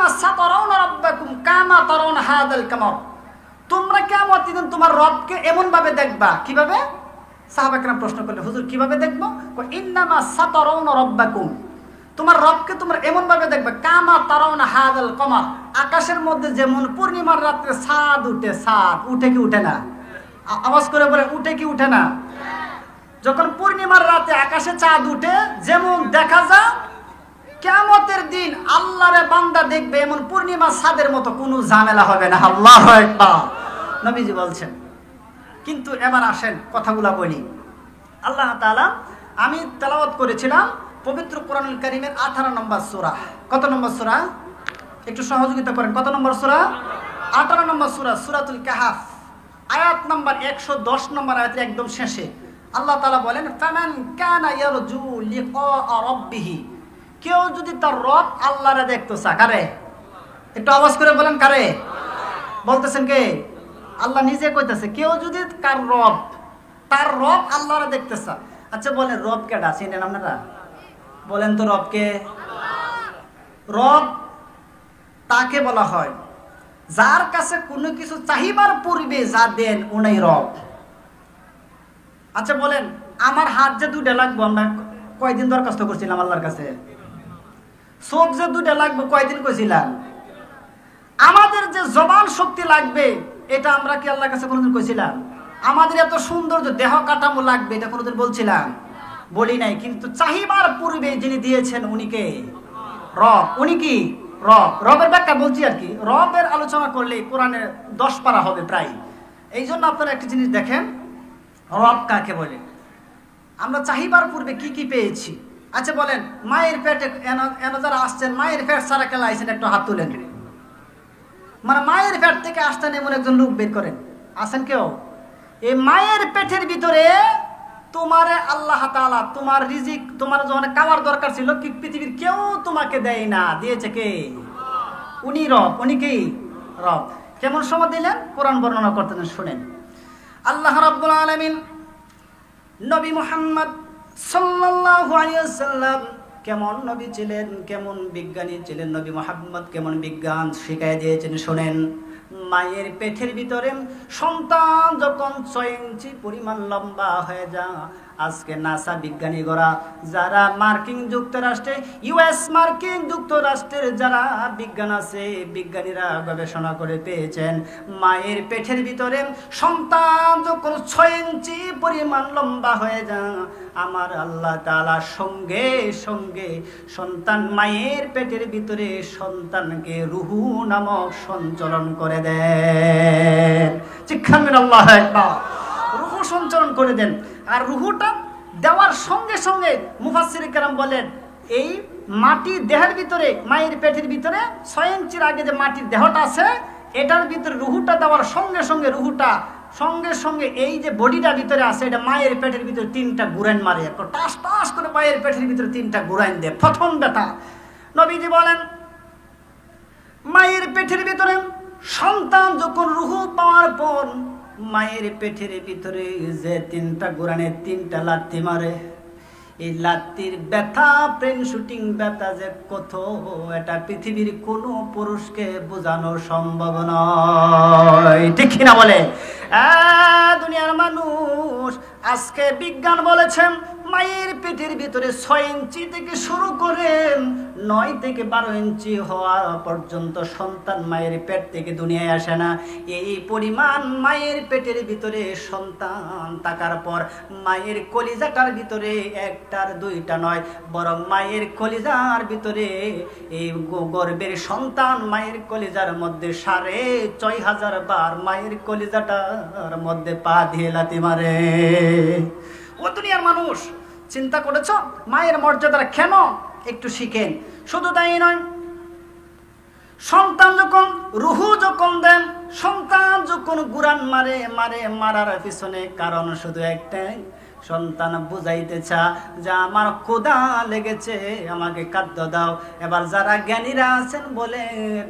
ইন্নামা সাতারাউনা রাব্বাকুম কামা তারাউনা হাদাল কামার, তোমরা কিয়ামতের দিন তোমার রবকে এমন ভাবে দেখবা। কিভাবে? সাহাবায়ে কেরাম প্রশ্ন করলেন, হুজুর কিভাবে দেখবো? ইন্নামা সাতারাউনা রাব্বাকুম, তোমার রবকে তোমরা এমন ভাবে দেখবে কামা তারাউনা হাদাল কামার, আকাশের মধ্যে যেমন পূর্ণিমার রাতে চাঁদ উঠে। চাঁদ উঠে কি উঠে না? আওয়াজ করে বলে, উঠে কি উঠে না? যখন পূর্ণিমার রাতে আকাশে চাঁদ উঠে যেমন দেখা যায়, কিয়ামতের দিন আল্লাহরে বান্দা দেখবে এমন পূর্ণিমা চাঁদের মতো কোনো ঝামেলা হবে না। আল্লাহু আকবার, নবীজি বলছেন। কিন্তু এবার আসেন কথাগুলা বলি। আল্লাহ তাআলা, আমি তেলাওয়াত করেছিলাম পবিত্র কোরআনুল কারীমের 18 নম্বর সূরা। কত নম্বর সূরা? একটু সহযোগিতা করেন। কত নম্বর সূরা? 18 নম্বর সূরা, সূরাতুল কাহফ, আয়াত নম্বর 110 নম্বর আয়াতের একদম শেষে আল্লাহ তাআলা বলেন, ফামান কানা ইয়ারজু লিকা রাব্বিহি, কেউ যদি তার রব আল্লাহরে দেখতে চায়। কারে? একটু আওয়াজ করে বলেন, কারে বলতেছেন? কে? আল্লাহ নিজে কইতেছে, কেউ যদি তার রব আল্লাহরে দেখতে চায়। আচ্ছা বলেন, রব কেডা চিনেন আপনারা? বলেন তো, রবকে? রব তাকে বলা হয় যার কাছে কোনো কিছু চাহিবার পূর্বে যা দেন উনি রব। আচ্ছা বলেন, আমার হাত যে দুইটা লাগবো, আমরা কয়দিন দরখাস্ত করছিলাম আল্লাহর কাছে? চোখ যে দুইটা লাগবে কয়দিন কইছিলাম? আমাদের যে জবান শক্তি লাগবে, এটা আমরা কি আল্লাহর কাছে কোনোদিন কইছিলাম? আমাদের এত সুন্দর যে দেহ কাঠামো লাগবে, এটা কোনোদিন বলছিলাম? বলি নাই। কিন্তু চাহিবার পূর্বে যিনি দিয়েছেন উনি কে? রব। উনি কি? রব। রবের ব্যাখ্যা বলছি আর কি। রবের আলোচনা করলে কোরআনে 10 পারা হবে প্রায়। এই জন্য আপনারা একটা জিনিস দেখেন, রব কাকে বলে। আমরা চাহিবার পূর্বে কি কি পেয়েছি। আচ্ছা বলেন, মায়ের পেটে যারা আসছেন, মায়ের পেট সারা খেলা আইসেন, একটু হাত তুলেন। মানে মায়ের পেট থেকে আসতেন এমন একজন লোক বের করেন, আসেন কেউ? এই মায়ের পেটের ভিতরে তোমারে আল্লাহ তাআলা তোমার রিজিক, তোমার যখন খাওয়ার দরকার ছিল, কি পৃথিবীর কেউ তোমাকে দেয় না, দিয়েছে কে? উনি রব। উনি কি? রব। কেমন সময় দিলেন? কোরআন বর্ণনা করতেন, শুনেন। আল্লাহ রাব্বুল আলামিন নবী মুহাম্মদ সাল্লাল্লাহু আলাইহি ওয়াসাল্লাম কেমন নবী ছিলেন, কেমন বিজ্ঞানী ছিলেন, নবী মুহাম্মদ কেমন বিজ্ঞান শিখাই দিয়েছেন, শুনেন। মায়ের পেটের ভিতরে সন্তান যখন 6 ইঞ্চি পরিমাণ লম্বা হয়ে যায়, আজকে নাসা বিজ্ঞানীরা যারা মার্কিন যুক্তরাষ্ট্রে, ইউএস মার্কিন যুক্তরাষ্ট্রের যারা বিজ্ঞান আছে, বিজ্ঞানীরা গবেষণা করে পেয়েছেন, মায়ের পেটের ভিতরে সন্তান যখন 6 ইঞ্চি পরিমাণ লম্বা হয়ে যায়, আমার আল্লাহ তাআলা সঙ্গে সঙ্গে সন্তান মায়ের পেটের ভিতরে সন্তানকে রুহু নামক সঞ্চালন করে দেন। চিৎকার আল্লাহু আকবার। রুহু সঞ্চালন করে দেন। আর রুহুটা দেওয়ার সঙ্গে সঙ্গে মুফাসসির কেরাম বলেন, এই মাটির দেহের ভিতরে, মায়ের পেটের ভিতরে 6 ইঞ্চির আগে যে মাটির দেহটা আছে, এটার ভিতরে রুহুটা দেওয়ার সঙ্গে সঙ্গে রুহুটা সঙ্গে সঙ্গে এই যে বডিটা ভিতরে আছে, এটা মায়ের পেটের ভিতরে 3টা গুরাইন মারে, টাস টাস করে মায়ের পেটের ভিতরে 3টা গুরাইন দেয়। প্রথম ব্যথা। নবীজি বলেন, মায়ের পেটের ভিতরে সন্তান যখন রুহু পাওয়ার পর মায়ের পেটের ভিতরে যে 3টা গুরানে 3টা লাথি মারে, এই লাথির ব্যথা, ব্রেন শুটিং ব্যথা যে কত, এটা পৃথিবীর কোনো পুরুষকে বোঝানো সম্ভব নয়। ঠিক কিনা বলে? দুনিয়ার মানুষ, আজকে বিজ্ঞান বলেছেন মায়ের পেটের ভিতরে 6 ইঞ্চি থেকে শুরু করে 9 থেকে 12 ইঞ্চি হওয়া পর্যন্ত সন্তান মায়ের পেট থেকে দুনিয়ায় আসে না। এই পরিমাণ মায়ের পেটের ভিতরে সন্তান থাকার পর মায়ের কলিজাটার ভিতরে 1টার 2টা নয়, বরং মায়ের কলিজার ভিতরে এই গর্ভের সন্তান মায়ের কলিজার মধ্যে 6,500 বার মায়ের কলিজাটার মধ্যে পা দিয়ে লাথি মারে। ও দুনিয়ার মানুষ, চিন্তা করেছ মায়ের মর্যাদা কেন? একটু শিখেন। শুধু তাই নয়, সন্তান যখন রুহু যখন দেন, সন্তান যখন গুরান মারে, মারার পিছনে কারণ শুধু একটাই, সন্তান বুঝাইতে চা যে আমার ক্ষুধা লেগেছে, আমাকে খাদ্য দাও। এবার যারা জ্ঞানীরা আছেন বলেন,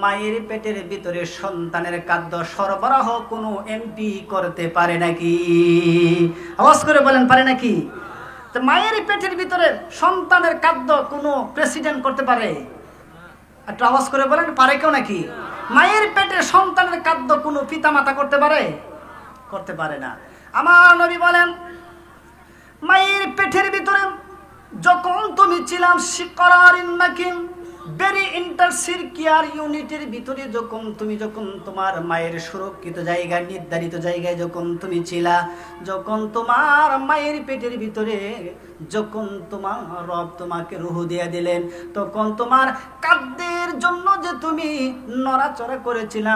মায়ের পেটের ভিতরে সন্তানের খাদ্য সরবরাহ কোনো এমপি করতে পারে নাকি? আওয়াজ করে বলেন, পারে নাকি? মায়ের পেটের ভিতরে সন্তানের খাদ্য কোনো প্রেসিডেন্ট করতে পারে? একটা আওয়াজ করে বলেন, পারে কেউ নাকি? মায়ের পেটে সন্তানের খাদ্য কোনো পিতা মাতা করতে পারে? করতে পারে না। আমার নবী বলেন, মায়ের পেটের ভিতরে যখন তুমি ছিলাম শিকরারিন মাকিন, ভেরি ইন্টারসিরকিয়ার ইউনিটের ভিতরে যখন তোমার মায়ের সুরক্ষিত জায়গায়, নির্ধারিত জায়গায় যখন তুমি ছিলা, যখন তোমার মায়ের পেটের ভিতরে যখন তোমার রব তোমাকে রূহ দিয়ে দিলেন, তখন তোমার খাদ্যের জন্য যে তুমি নড়াচড়া করেছিলা,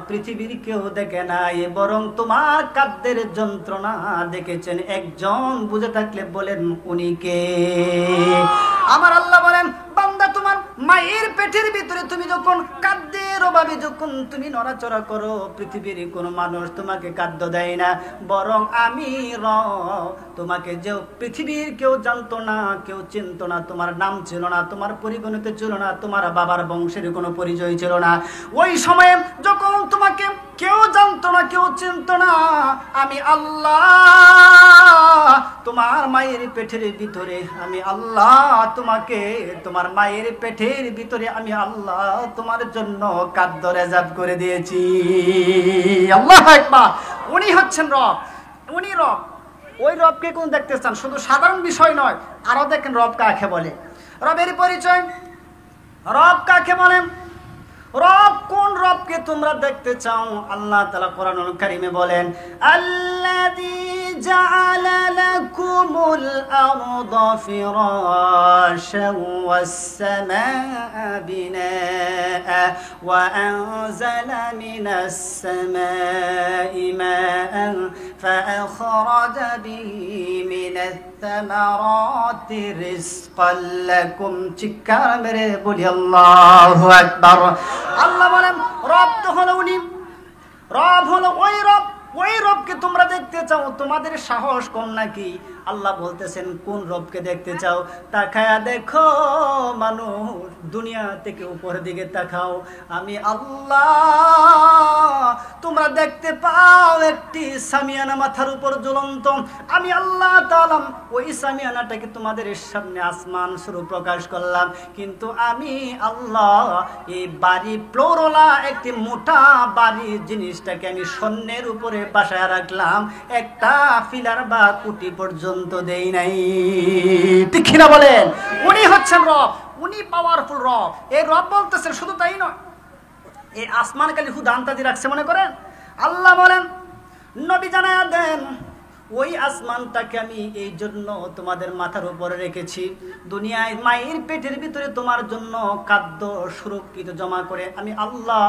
পৃথিবীর কেউ দেখে নাই, বরং তোমার খাদ্যের যন্ত্রণা দেখেছেন একজন। বুঝে থাকলে বলেন উনি কে? আমার আল্লাহ বলেন, বান্দা তোমার মায়ের পেটের ভিতরে তুমি যখন খাদ্যের অভাবে যখন তুমি নড়াচড়া করো, পৃথিবীর কোনো মানুষ তোমাকে খাদ্য দেয় না, বরং আমি রব তোমাকে, যে পৃথিবীর কেউ জানতো না, কেউ চিনতো না, তোমার নাম ছিল না, তোমার পরিগণিত ছিল না, তোমার বাবার বংশের কোনো পরিচয় ছিল না, ওই সময়ে যখন তোমাকে কেউ জানতো না, কেউ চিনতো না, আমি আল্লাহ তোমার মায়ের পেটের ভিতরে, আমি আল্লাহ তোমাকে, তোমার মায়ের পেটের ভিতরে আমি আল্লাহ তোমার জন্য খাদ্য রিজার্ভ করে দিয়েছি। আল্লাহু আকবার। উনি হচ্ছেন রব, উনি রব। ওই রবকে কোন দেখতে চান? শুধু সাধারণ বিষয় নয়, আরো দেখেন রব কাকে বলে। রবের পরিচয়, রব কাকে বলেন? রব কোন রবকে তোমরা দেখতে চাও? আল্লাহ তাআলা কোরআনুল কারীমে বলেন, আল্লাযী জাআলা লাকুমুল আরদা ফিরাশান ওয়াস সামাআ বিনাআ ওয়া আনজালা মিনাস সামাই মাআন ফাআখরাজা বিহি মিনাস সামারাতি রিজকান লাকুম। চিৎকার মেরে বলি আল্লাহু আকবার। আল্লাহ বলেন, রব তো হলো উনি, রব হলো ওই রব, ওই রবকে তোমরা দেখতে চাও, তোমাদের সাহস কম নাকি? আল্লাহ বলতেছেন, কোন রবকে দেখতে চাও? তাকায়া দেখো মানুষ, দুনিয়া থেকে উপরের দিকে তাকাও, আমি আল্লাহ তোমরা দেখতে পাও একটি সামিয়ানা মাথার উপর ঝুলন্ত, আমি আল্লাহ তাআলা ওই সামিয়ানাটাকে তোমাদের সামনে আসমান স্বরূপ প্রকাশ করলাম, কিন্তু আমি আল্লাহ এই বাড়ি প্লোরলা একটি মোটা বাড়ি জিনিসটাকে আমি শূন্যের উপরে বাসায় রাখলাম, একটা ফিলার বা কুটি পর্যন্ত দেই নাই। ঠিক কিনা বলেন? উনি হচ্ছেন রব, উনি পাওয়ারফুল রব। এই রব বলতেছেন, শুধু তাই নয়, এই আসমান কালি হুদা আন্তাজি রাখছে মনে করেন। আল্লাহ বলেন, নবী জানায়া দেন, ওই আসমানটাকে আমি এই জন্য তোমাদের মাথার উপরে রেখেছি, দুনিয়ায় মায়ের পেটের ভিতরে তোমার জন্য খাদ্য সুরক্ষিত জমা করে আমি আল্লাহ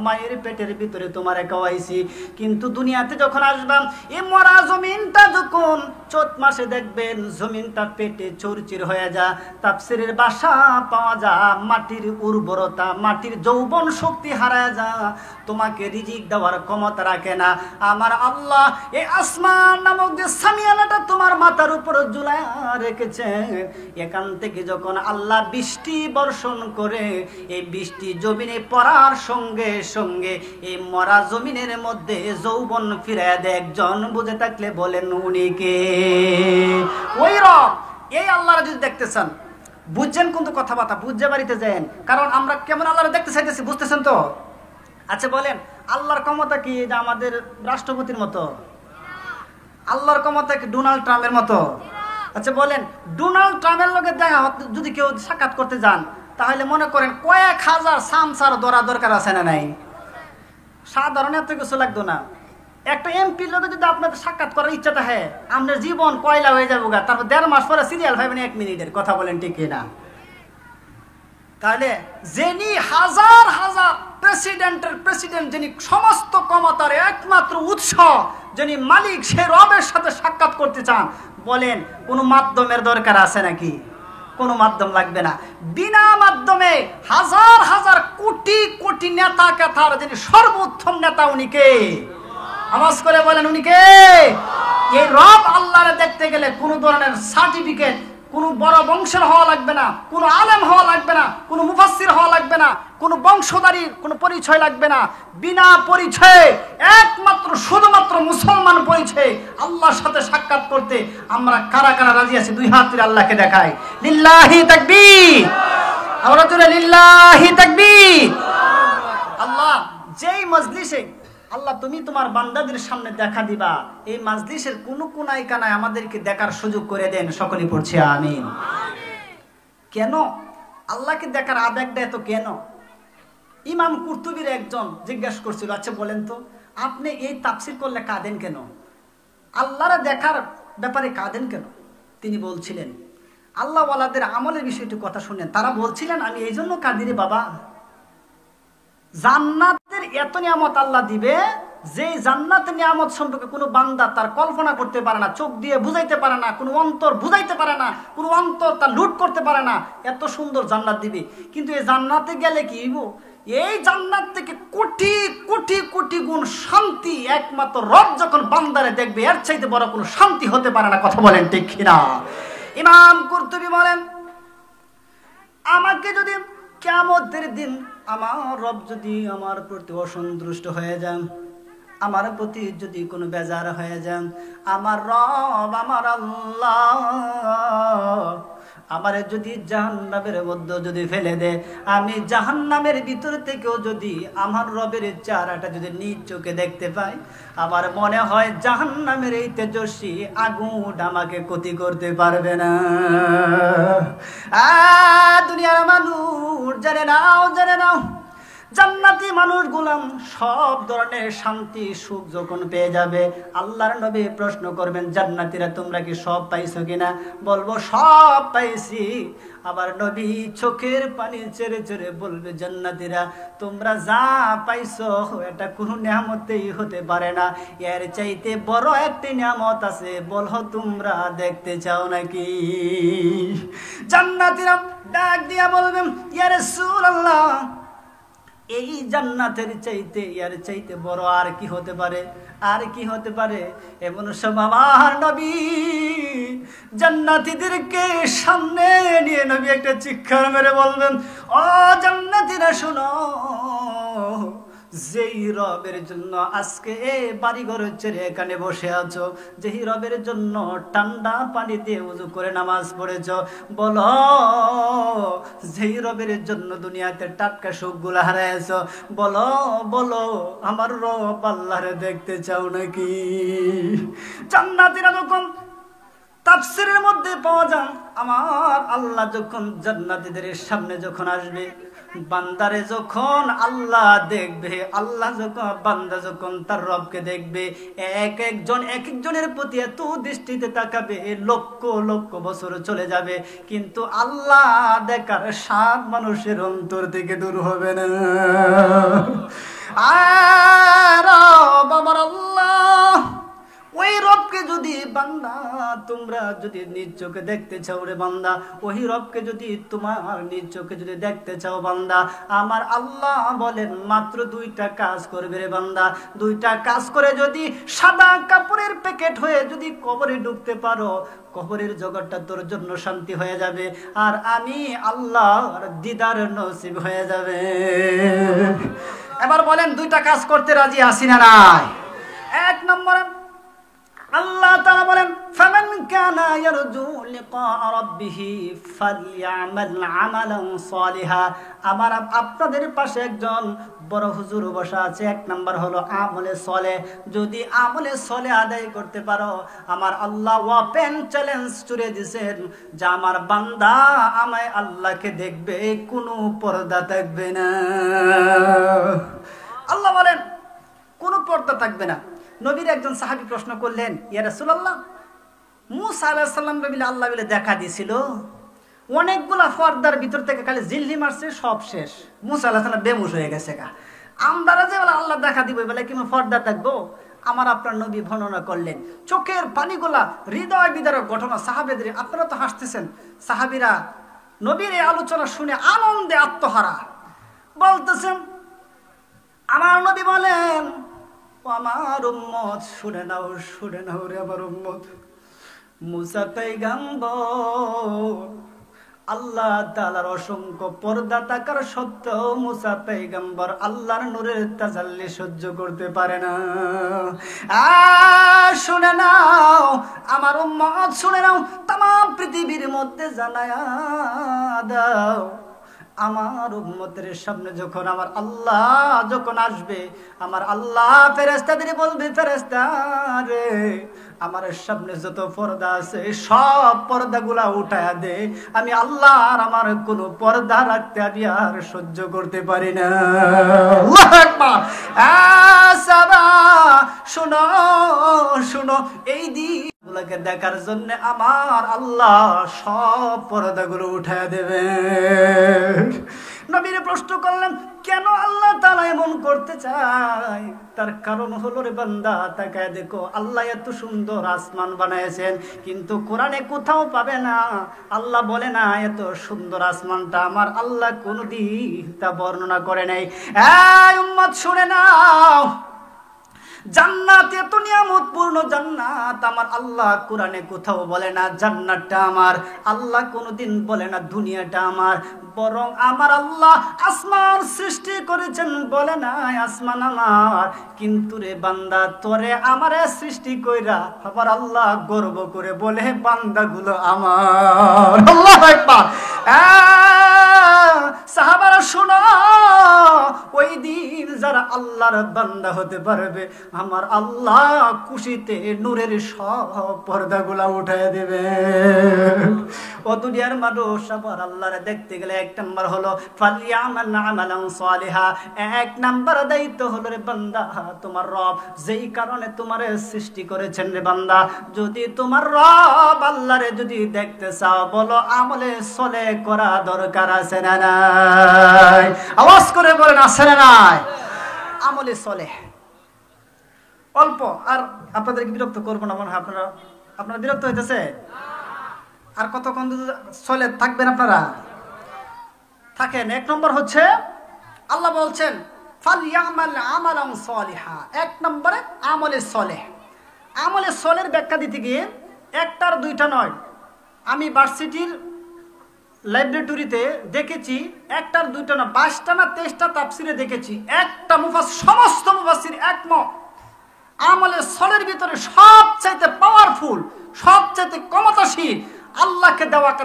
মায়ের পেটের ভিতরে তোমার খাওয়াইছি, কিন্তু দুনিয়াতে যখন আসবাম, এই মরা জমিনটা যখন চৈত মাসে দেখবেন জমিনটা পেটে চুরচির হয়ে যা, তাফসীরের ভাষা পাওয়া যা, মাটির উর্বরতা, মাটির যৌবন শক্তি হারায় যা, তোমাকে রিজিক দেওয়ার ক্ষমতা রাখে না। আমার আল্লাহ এই আসমান নামক যে সামিয়ানাটা তোমার মাথার উপর ঝুলায় রেখেছে, এখান থেকে যখন আল্লাহ বৃষ্টি বর্ষণ করে, এই বৃষ্টি জমিনে পড়ার সঙ্গে সঙ্গে এই মরা জমিনের মধ্যে যৌবন ফিরায় দেয় একজন। বুঝে থাকলে বলেন উনি কে? ওই রব। এই আল্লাহরা যদি দেখতে চান, বুঝছেন কিন্তু কথাবার্তা বুঝে বাড়িতে যান, কারণ আমরা কেমন আল্লাহরা দেখতে চাইতেছি, বুঝতেছেন তো? আচ্ছা বলেন, আল্লাহর ক্ষমতা কি যে আমাদের রাষ্ট্রপতির মতো? আল্লাহর ক্ষমতা কি ডোনাল্ড ট্রাম্পের মতো? আচ্ছা বলেন, ডোনাল্ড ট্রাম্পের লোকের দেখা যদি কেউ সাক্ষাৎ করতে যান, তাহলে মনে করেন কয়েক হাজার সামসার ধরা দরকার আছে না নাই? সাধারণ এত কিছু লাগতো না। একটা এমপির লোকে যদি আপনাদের সাক্ষাৎ করার ইচ্ছাটা হয়, আপনার জীবন কয়লা হয়ে যাবো গা, তারপর 1.5 মাস পরে সিরিয়াল পাইবেন 1 মিনিটের। কথা বলেন ঠিক কিনা? তাহলে যিনি হাজার হাজার প্রেসিডেন্ট, যিনি সমস্ত ক্ষমতার একমাত্র উৎস, যিনি মালিক, সে রবের সাথে সাক্ষাৎ করতে চান, বলেন কোনো মাধ্যমের দরকার আছে নাকি? কোনো মাধ্যম লাগবে না। বিনা মাধ্যমে হাজার হাজার কোটি কোটি নেতা কথার যিনি সর্বোত্তম নেতা, উনি কে? আওয়াজ করে বলেন উনি কে? এই রব আল্লাহরে দেখতে গেলে কোনো ধরনের সার্টিফিকেট, কোনো বড় বংশের হওয়া লাগবে না, কোনো আলেম হওয়া লাগবে না, কোনো মুফাসসির হওয়া লাগবে না, কোনো বংশধারীর কোনো পরিচয় লাগবে না। বিনা পরিচয়ে একমাত্র শুধুমাত্র মুসলমান পরিচয়ে আল্লাহর সাথে সাক্ষাৎ করতে আমরা কারা কারা রাজি আছি? 2 হাত তুলে আল্লাহকে দেখাই। লিল্লাহি তাকবীর। আমরা জোরে লিল্লাহি তাকবীর। মাজলিসে আল্লাহ তুমি তোমার বান্দাদের সামনে দেখা দিবা, এই মাজলিসের কোন কোনায় কানায় আমাদেরকে দেখার সুযোগ করে দেন। সকলেই পড়ছি আমিন। কেন আল্লাহকে দেখার আবেগটা এত কেন? ইমাম কুরতুবীর একজন জিজ্ঞাসা করছিল, আচ্ছা বলেন তো আপনি এই তাফসীর করলে কাঁদেন কেন, আল্লাহরা দেখার ব্যাপারে কাঁদেন কেন? তিনি বলছিলেন, আল্লাহ ওয়ালাদের আমলের বিষয়টি কথা শুনেন। তারা বলছিলেন, আমি এই জন্য কাঁদি রে বাবা, জান্নাতের এত নিয়ামত আল্লাহ দিবে যে জান্নাতের নিয়ামত সম্পর্কে কোনো বান্দা তার কল্পনা করতে পারে না, চোখ দিয়ে বুঝাইতে পারে না, কোনো অন্তর বুঝাইতে পারে না, কোনো অন্তর তার লুট করতে পারে না, এত সুন্দর জান্নাত দিবে। কিন্তু এই জান্নাতে গেলে কি হইব? এই জান্নাত থেকে কোটি কোটি কোটি গুণ শান্তি একমাত্র রব যখন বান্দারে দেখবে, এর চাইতে বড় কোনো শান্তি হতে পারে না। কথা বলেন ঠিক কিনা? ইমাম কুরতুবী বলেন, আমাকে যদি কিয়ামতের দিন আমার রব যদি আমার প্রতি অসন্তুষ্ট হয়ে যান, আমার প্রতি যদি কোনো বেজার হয়ে যান, আমার রব আমার আল্লাহ আমারে যদি জাহান্নামের মধ্যে যদি ফেলে দেয়, আমি জাহান্নামের ভিতর থেকেও যদি আমার রবের চেহারাটা যদি নিজ চোখে দেখতে পাই, আমার মনে হয় জাহান্নামের এই তেজস্বী আগুন আমাকে ক্ষতি করতে পারবে না। দুনিয়ার মানুষ জানে নাও, জানে নাও, জান্নাতি মানুষ গুলাম সব ধরনের শান্তি সুখ যখন পেয়ে যাবে, আল্লাহর নবী প্রশ্ন করবেন, জান্নাতীরা তোমরা কি সব পাইছো কিনা? বলবো সব পাইছি। আবার নবী চোখের পানি ছেড়ে ছেড়ে বলবে, জান্নাতীরা তোমরা যা পাইছো এটা কোনো নিয়ামতেই হতে পারে না, এর চাইতে বড় একটি নিয়ামত আছে, বলো তোমরা দেখতে চাও নাকি? জান্নাতীরা ডাক দিয়া বলবেন, ইয়া রাসূলুল্লাহ, এই জান্নাতের চাইতে এর চাইতে বড় আর কি হতে পারে, আর কি হতে পারে? এমন সব আমার নবী জান্নাতীদেরকে সামনে নিয়ে নবী একটা চিৎকার মেরে বলবেন, ও জান্নাতীরা শোনো, যেই রবের জন্য আজকে এই বাড়িঘর ছেড়ে এখানে বসে আছো, যেই রবের জন্য ঠান্ডা পানি দিয়ে উযু করে নামাজ পড়েছো, বলো যেই রবের জন্য দুনিয়াতে টাটকা সুখগুলো হারাইছো, বলো বলো আমার রব আল্লাহরে দেখতে চাও নাকি? জান্নাতীরা যখন তাফসীরের মধ্যে পাওয়া যায়, আমার আল্লাহ যখন জান্নাতীদের সামনে যখন আসবে, বান্দারে যখন আল্লাহ দেখবে, আল্লাহ যখন বান্দা যখন তার রবকে দেখবে, এক একজনের প্রতি এত দৃষ্টিতে তাকাবে, লক্ষ লক্ষ বছর চলে যাবে, কিন্তু আল্লাহ দেখার স্বাদ মানুষের অন্তর থেকে দূর হবে না। আর বাবার আল্লাহ, ওই রবকে যদি বান্দা তোমরা যদি নিজ চোখে দেখতে চাও রে বান্দা, ওই রবকে যদি তোমার নিজ চোখে যদি দেখতে চাও বান্দা, আমার আল্লাহ বলেন মাত্র দুইটা কাজ করবে রে বান্দা। দুইটা কাজ করে যদি সাদা কাপড়ের প্যাকেট হয়ে যদি কবরে ঢুকতে পারো, কবরের জগৎটা তোর জন্য শান্তি হয়ে যাবে, আর আমি আল্লাহর দিদার নসিব হয়ে যাবে। এবার বলেন দুইটা কাজ করতে রাজি আছি না নাই? এক নম্বরে আল্লাহ তাআলা বলেন, ফামান কানা ইয়ারজু লিকা রাব্বিহি ফালইআমাল আমালান সালিহা। আমার আপনাদের পাশে একজন বড় হুজুর বসা আছে, এক নাম্বার হলো আমলে সলে। যদি আমলে সলে আদায় করতে পারো, আমার আল্লাহ ওপেন চ্যালেঞ্জ ছুড়ে দিয়েছেন যে আমার বান্দা আমায় আল্লাহকে দেখবে, কোনো পর্দা থাকবে না। আল্লাহ বলেন কোনো পর্দা থাকবে না। নবীর একজন সাহাবী প্রশ্ন করলেন, ইয়া রাসূলুল্লাহ, মুসা আলাইহিস সালাম বলে আল্লাহ বলে দেখা দিয়েছিল, অনেকগুলা পর্দার ভিতর থেকে খালি জিল্লি মারছে, সব শেষ, মুসা আলাইহিস সালাম বেহুশ হয়ে গেছে। আমরা যে বলে আল্লাহ দেখা দিবে বলে কি পর্দা থাকবো? আমার আপনার নবী বর্ণনা করলেন, চোখের পানিগুলা হৃদয় বিদারক ঘটনা। সাহাবেদের, আপনারা তো হাসতেছেন, সাহাবীরা নবীর এই আলোচনা শুনে আনন্দে আত্মহারা, বলতেছেন, আমার নবী বলেন, আমার উম্মত শুনে নাও, শুনে নাও রে আমার উম্মত, মুসা পয়গম্বর আল্লাহ তাআলার অসংখ্য পর্দা থাকার সত্ত্বেও মুসা পয়গম্বর আল্লাহর নূরের তাজাল্লি সহ্য করতে পারে না। শুনে নাও আমার উম্মত, শুনে নাও, তাম পৃথিবীর মধ্যে জানায়া দাও, আমার উম্মতের সামনে যখন আমার আল্লাহ যখন আসবে, আমার আল্লাহ ফেরেশতাদের বলবে, ফেরেশতা রে আমার সামনে যত পর্দা আছে সব পর্দাগুলা উঠায়া দে, আমি আল্লাহ আর আমার কোনো পর্দা রাখতে আমি আর সহ্য করতে পারি না। আল্লাহু আকবার। সাবা শোনো শোনো, এই দিনগুলোকে দেখার জন্য আমার আল্লাহ সব পর্দাগুলো উঠায়া দেবে। নবীর প্রশ্ন করলেন, কেন আল্লাহ তাআলা এমন করতে চায়? তার কারণ হলো রে বান্দা, তাকায় দেখো, আল্লাহ এত সুন্দর আসমান বানাইছেন, কিন্তু কোরআনে কোথাও পাবে না আল্লাহ বলে না এত সুন্দর আসমানটা আমার আল্লাহ কোনদিন তা বর্ণনা করে নাই। এই উম্মত শুনে নাও, জান্নাত এত নিয়ামতপূর্ণ জান্নাত আমার আল্লাহ কোরআনে কোথাও বলে না জান্নাতটা আমার, আল্লাহ কোনোদিন বলে না দুনিয়াটা আমার, বরং আমার আল্লাহ আসমান সৃষ্টি করেছেন, বলে না আসমান আমার, কিন্তু রে বান্দা তোরে আমারে সৃষ্টি কইরা আবার আল্লাহ গর্ব করে বলে বান্দাগুলো আমার। আল্লাহু আকবার। সাহাবারা শোনো, ওই দিন যারা আল্লাহর বান্দা হতে পারবে আমার আল্লাহ খুশিতে নূরের সব পর্দাগুলা উঠায় দেবে। ও দুনিয়ার মানুষ, আবার আল্লাহরে দেখতে গেলে এক নাম্বার হলো ফালিয়ামাল আমালান সালিহা, এক নাম্বার দায়িত্ব হলো রে বান্দা তোমার রব যেই কারণে তোমারে সৃষ্টি করেছেন রে বান্দা, যদি তোমার রব আল্লাহরে যদি দেখতে চাও বলো আমলে সলে করা দরকার আছে না নাই? আওয়াজ করে বলেন আছে না নাই? আমলে সলে অল্প, আর আপনাদেরকে বিরক্ত করবো না, মনে হয় আপনারা বিরক্ত হইতেছে। আর কতক্ষণ চলে থাকবেন আপনারা? থাকেন। এক নম্বর হচ্ছে আল্লাহ বলছেন ফালিয়ামাল আমালান সালিহা, এক নম্বরে আমলে সলেহ। আমলে সলের ব্যাখ্যা দিতে গিয়ে একটার দুইটা নয়, আমি ভার্সিটির লাইব্রেরিতে দেখেছি একটার দুইটা না 22টা না 23টা তাফসিরে দেখেছি, একটা সমস্ত মুফাসসির একমত আমলে সলের ভিতরে সবচাইতে পাওয়ারফুল, সবচাইতে ক্ষমতাশীল, আল্লাহকে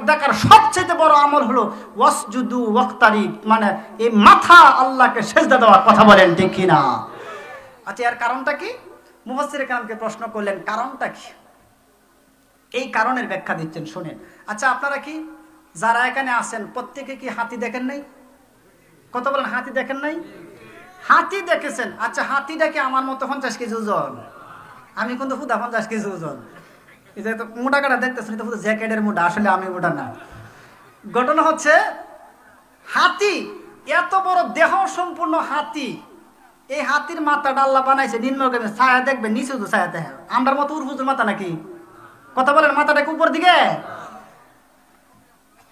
দেখার সবচাইতে বড় আমল হলো ওয়াসজুদু ওয়াক্তারিব, মানে এই মাথা আল্লাহকে সেজদা দেওয়ার কথা বলেন, ঠিক কিনা? আচ্ছা, এর কারণটা কি? মুফাসসিরে কেরামকে প্রশ্ন করলেন কারণটা কি, এই কারণের ব্যাখ্যা দিচ্ছেন, শুনেন। আচ্ছা, আপনারা কি যারা এখানে আছেন প্রত্যেকে কি হাতি দেখেন নাই? কত বলেন হাতি দেখেন নাই? হাতি দেখেছেন। আচ্ছা, হাতিটাকে আমার মতো 50 কেজি ওজন, আমি কিন্তু হুদা 50 কেজি ওজন, এই যে মোটা কাটা দেখতেছেন এটা শুধু জ্যাকেটের মোটা, আসলে আমি মোটা না। ঘটনা হচ্ছে হাতি এত বড় দেহ সম্পূর্ণ হাতি, এই হাতির মাথাটা আল্লাহ বানাইছে নিম্নগামী, ছায়া দেখবেন নিচে তো ছায়া দেখে, আমরার মতো উর্ফুজুর মাথা নাকি? কথা বলেন, মাথাটাকে উপর দিকে।